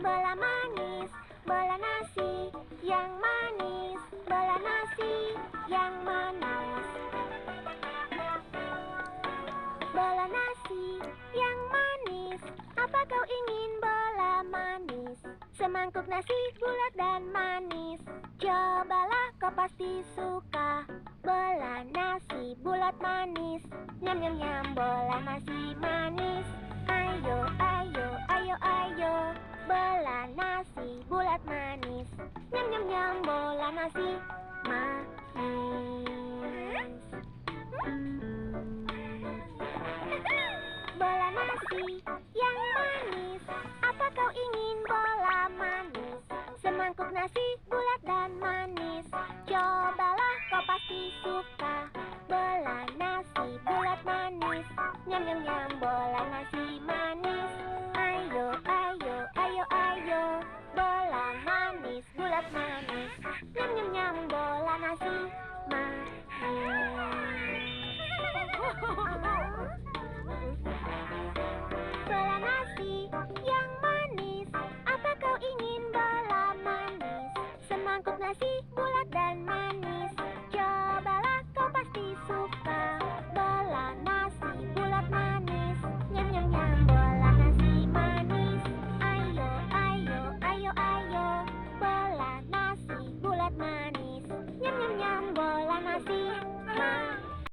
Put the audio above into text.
bola manis, bola nasi yang manis, bola nasi yang manis. Bola nasi yang manis, apa kau ingin bola manis? Semangkuk nasi bulat dan manis, cobalah kau pasti suka. Bola nasi bulat manis, nyam nyam nyam bola nasi manis. Ayo, ayo, ayo, ayo, bola nasi bulat manis. Nyam nyam nyam bola nasi manis. Bola nasi yang manis, apa kau ingin bola manis? Semangkuk nasi bulat dan manis, cobalah kau pasti suka.